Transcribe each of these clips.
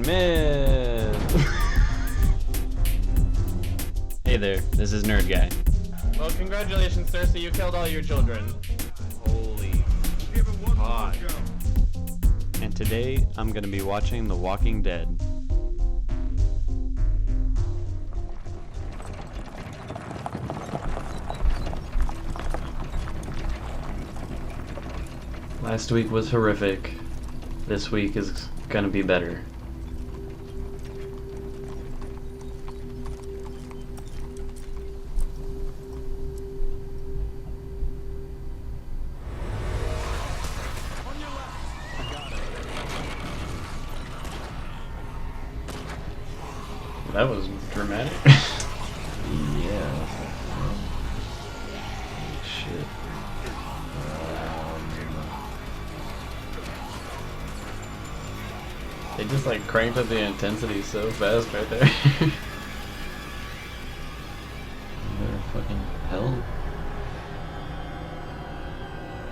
Myth. Hey there, this is Nerd Guy. Well, congratulations, Cersei, you killed all your children. Holy fuck. And today, I'm gonna be watching The Walking Dead. Last week was horrific. This week is gonna be better. That was dramatic. Yeah. Shit. They just like cranked up the intensity so fast right there. They're fucking hell.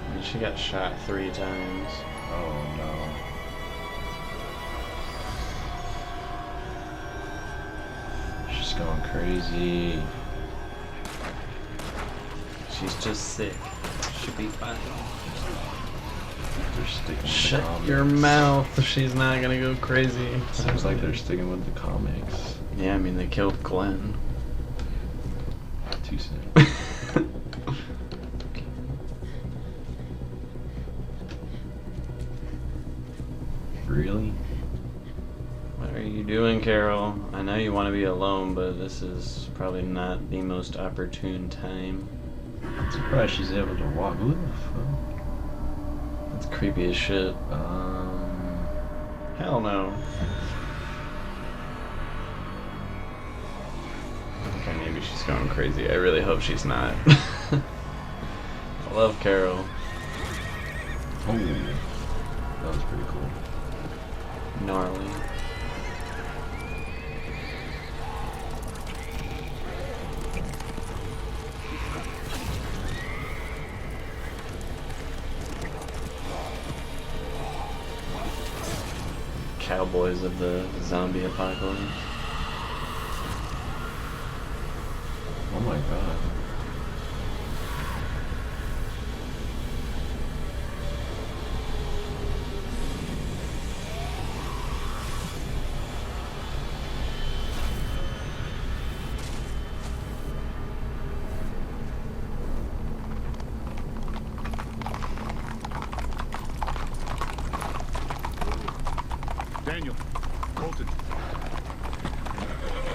I mean, she got shot 3 times. Oh no. She's going crazy. She's just sick. She'll be fine. They're sticking with the Shut comics. your mouth. She's not gonna go crazy. Seems like they're sticking with the comics. Yeah, I mean, they killed Glenn. Too soon. Really? What are you doing, Carol? I know you want to be alone, but this is probably not the most opportune time. I'm surprised she's able to walk. Who the fuck? That's creepy as shit. Hell no. Okay, maybe she's going crazy. I really hope she's not. I love Carol. Oh, that was pretty cool. Gnarly. Cowboys of the zombie apocalypse. Oh my god. Daniel, Colton.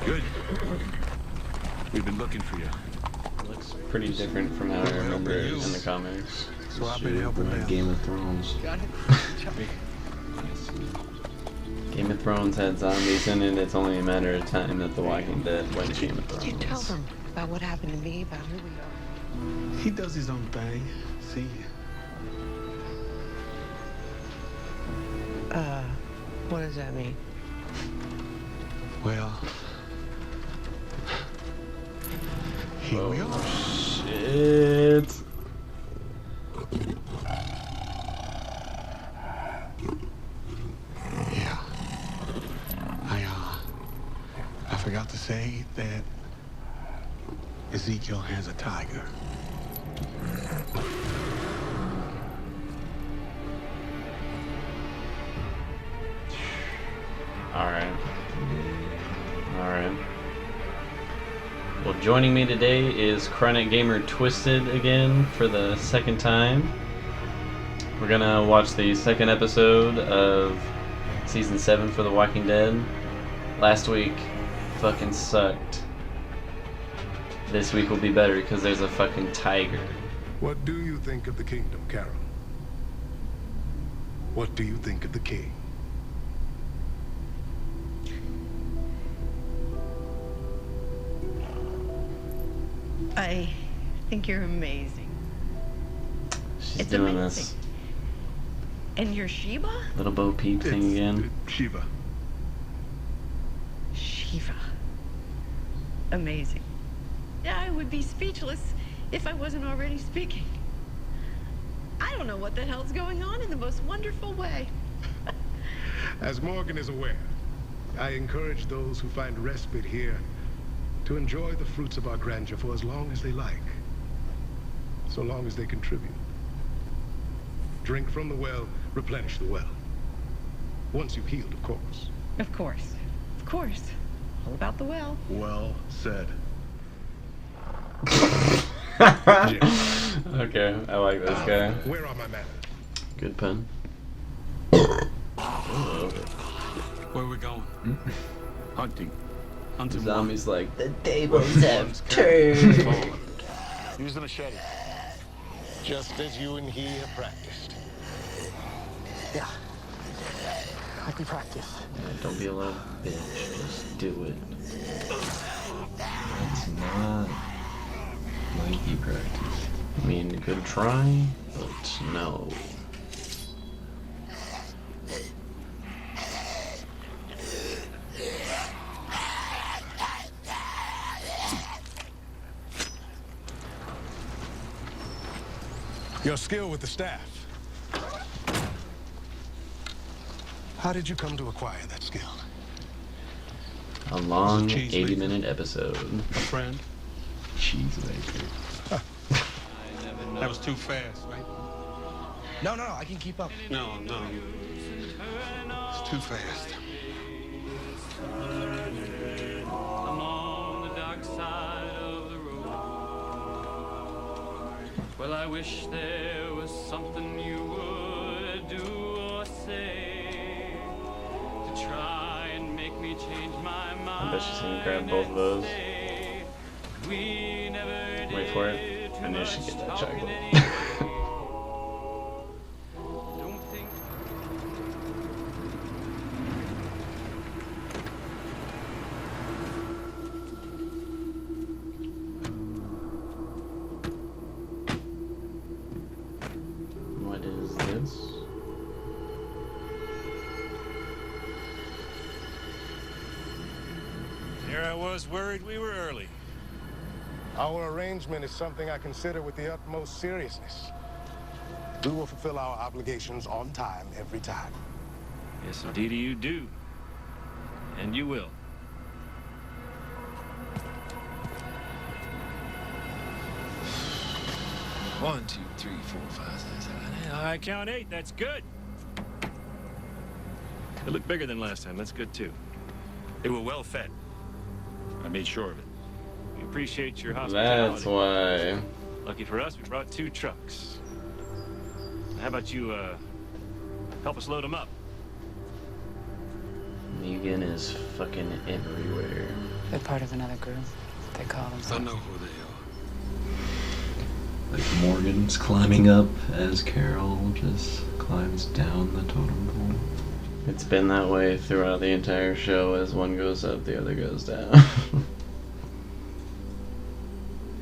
Good. We've been looking for you. Looks pretty different from how I remember it in the comics. So I've been helping Like them. Game of Thrones. Game of Thrones had zombies in it. It's only a matter of time that The Walking Dead went Game of Thrones. You tell them about what happened to me, about who we are. He does his own thing. See? What does that mean? Well, here we are. Shit. Yeah. I forgot to say that Ezekiel has a tiger. Alright. Alright. Well, joining me today is Chronic Gamer Twisted again for the second time. We're gonna watch the second episode of Season 7 for The Walking Dead. Last week fucking sucked. This week will be better because there's a fucking tiger. What do you think of the kingdom, Carol? What do you think of the king? I think you're amazing. She's It's doing amazing. this And you're Sheba? little Bo Peep thing again. Shiva. Shiva. Amazing. I would be speechless if I wasn't already speaking. I don't know what the hell's going on in the most wonderful way. As Morgan is aware, I encourage those who find respite here to enjoy the fruits of our grandeur for as long as they like, so long as they contribute. Drink from the well, replenish the well. Once you've healed, of course. Of course. Of course. All about the well. Well said. Okay, I like this guy. Where are my manners? Good pun. Where we going? Hunting. Hunting Zombie's like, the tables have turned. Use the machete. Just as you and he have practiced. Yeah. I can practice. Yeah, don't be a little bitch. Just do it. That's not lanky practice. I mean, good try, but no. Your skill with the staff. How did you come to acquire that skill? A long cheese 80-minute episode. A friend? Cheesemaker. That was too fast, right? No, I can keep up. No. It's too fast. I'm on the dark side of the road. Well, I wish there was something you would do or say to try and make me change my mind. I bet she's gonna grab both of those. We never Wait for it. did I knew too she'd much get that talking chocolate. anyway. Don't think What is this? Here I was worried we were early. Our arrangement is something I consider with the utmost seriousness. We will fulfill our obligations on time every time. Yes, indeed you do. And you will. One, two, three, four, five, six, seven. I count 8. That's good. It looked bigger than last time. That's good, too. They were well fed. I made sure of it. We appreciate your hospitality. That's why. Lucky for us, we brought 2 trucks. How about you, help us load them up? Negan is fucking everywhere. They're part of another group. They call themselves. I know who they Like Morgan's climbing up as Carol just climbs down the totem pole. It's been that way throughout the entire show. As one goes up, the other goes down.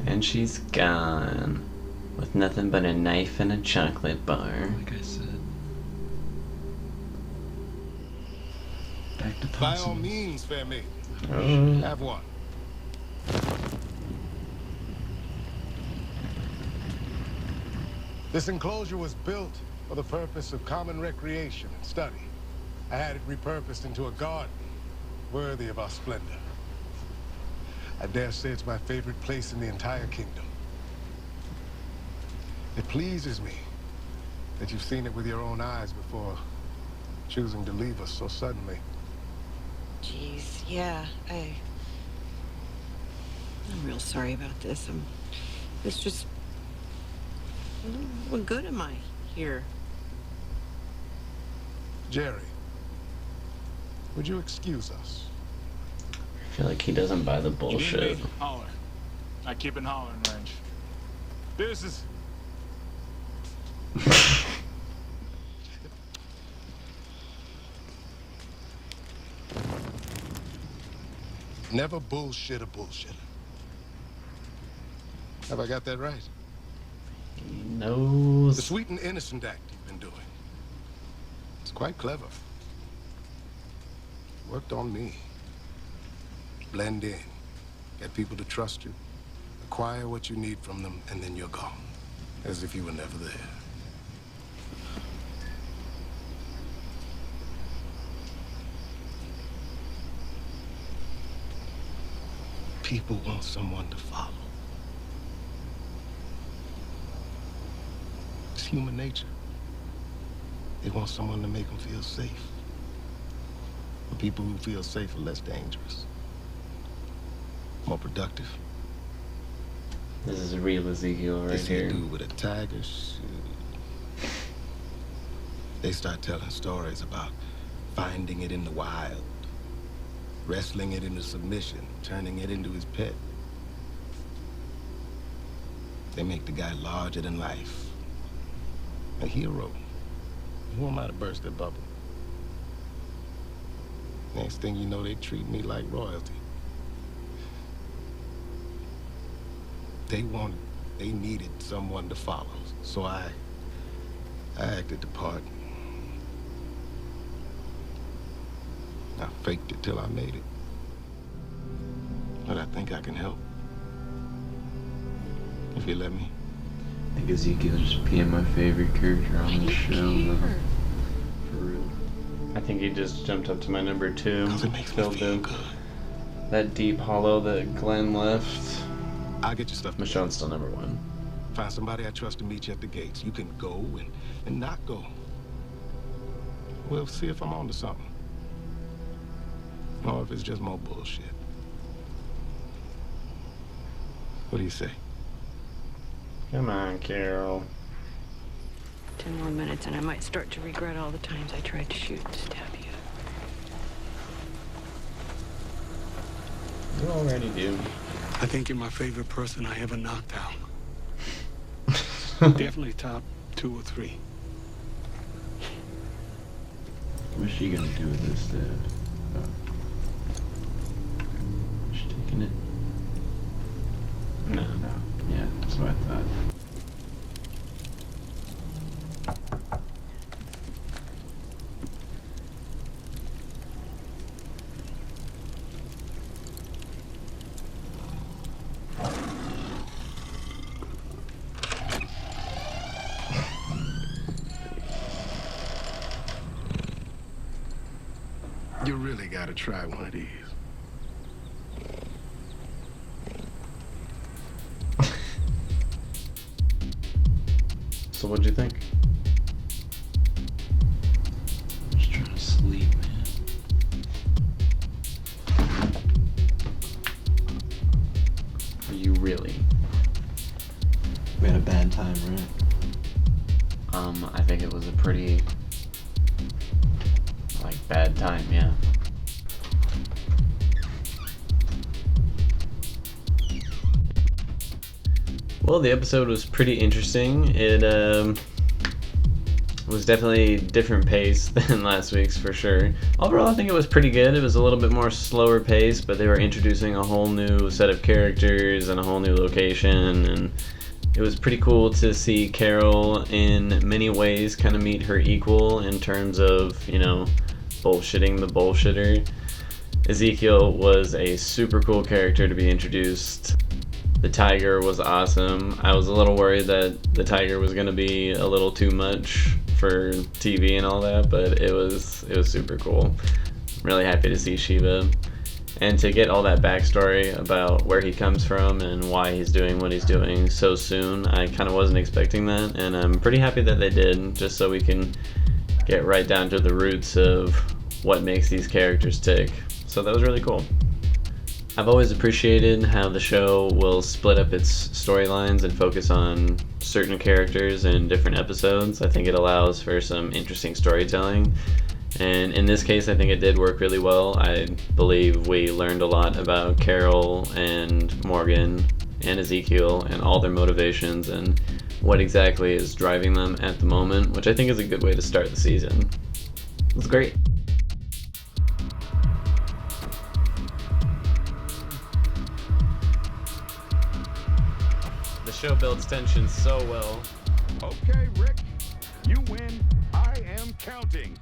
And she's gone. With nothing but a knife and a chocolate bar. Like I said. Back to By all possums. means, fair maiden. Oh. Have one. This enclosure was built for the purpose of common recreation and study. I had it repurposed into a garden worthy of our splendor. I dare say it's my favorite place in the entire kingdom. It pleases me that you've seen it with your own eyes before choosing to leave us so suddenly. Jeez, yeah, I'm real sorry about this. It's just, what good am I here? Jerry, would you excuse us? I feel like he doesn't buy the bullshit. Holler. I keep it hollering range. Deuces. Never bullshit a bullshitter. Have I got that right? He knows. The sweet and innocent act you've been doing. It's quite clever. Worked on me. Blend in. Get people to trust you. Acquire what you need from them, and then you're gone. As if you were never there. People want someone to follow. It's human nature. They want someone to make them feel safe. The people who feel safe are less dangerous, more productive. This is real Ezekiel right here. They see a dude with a tiger suit. They start telling stories about finding it in the wild, wrestling it into submission, turning it into his pet. They make the guy larger than life, a hero. Who am I to burst their bubble? Next thing you know, they treat me like royalty. They needed someone to follow, so I acted the part. I faked it till I made it. But I think I can help. If you let me. I think Ezekiel's just being my favorite character on the show, though. For real. I think he just jumped up to my number 2. 'Cause it makes me feel good. That deep hollow that Glenn left. I'll get your stuff. Michonne's still number 1. Find somebody I trust to meet you at the gates. You can go and not go. We'll see if I'm on to something. Or if it's just more bullshit. What do you say? Come on, Carol. 10 more minutes and I might start to regret all the times I tried to shoot and stab you. You already do. I think you're my favorite person I ever knocked out. Definitely top 2 or 3. What's she gonna do with this, Dad? Oh. Is she taking it? No. No. Yeah, that's what I thought. You really gotta try one of these. So what'd you think? I'm just trying to sleep, man. Are you really? We had a bad time, right? I think it was a pretty, bad time, yeah. Well, the episode was pretty interesting. It was definitely a different pace than last week's for sure. Overall, I think it was pretty good. It was a little bit more slower pace, but they were introducing a whole new set of characters and a whole new location, and it was pretty cool to see Carol in many ways kind of meet her equal in terms of, bullshitting the bullshitter. Ezekiel was a super cool character to be introduced. The tiger was awesome. I was a little worried that the tiger was going to be a little too much for TV and all that, but it was super cool. I'm really happy to see Shiva. And to get all that backstory about where he comes from and why he's doing what he's doing so soon, I kind of wasn't expecting that, and I'm pretty happy that they did, just so we can get right down to the roots of what makes these characters tick. So that was really cool. I've always appreciated how the show will split up its storylines and focus on certain characters in different episodes. I think it allows for some interesting storytelling. And in this case, I think it did work really well. I believe we learned a lot about Carol and Morgan and Ezekiel and all their motivations and what exactly is driving them at the moment, which I think is a good way to start the season. It was great. The show builds tension so well. Okay, Rick, you win. I am counting.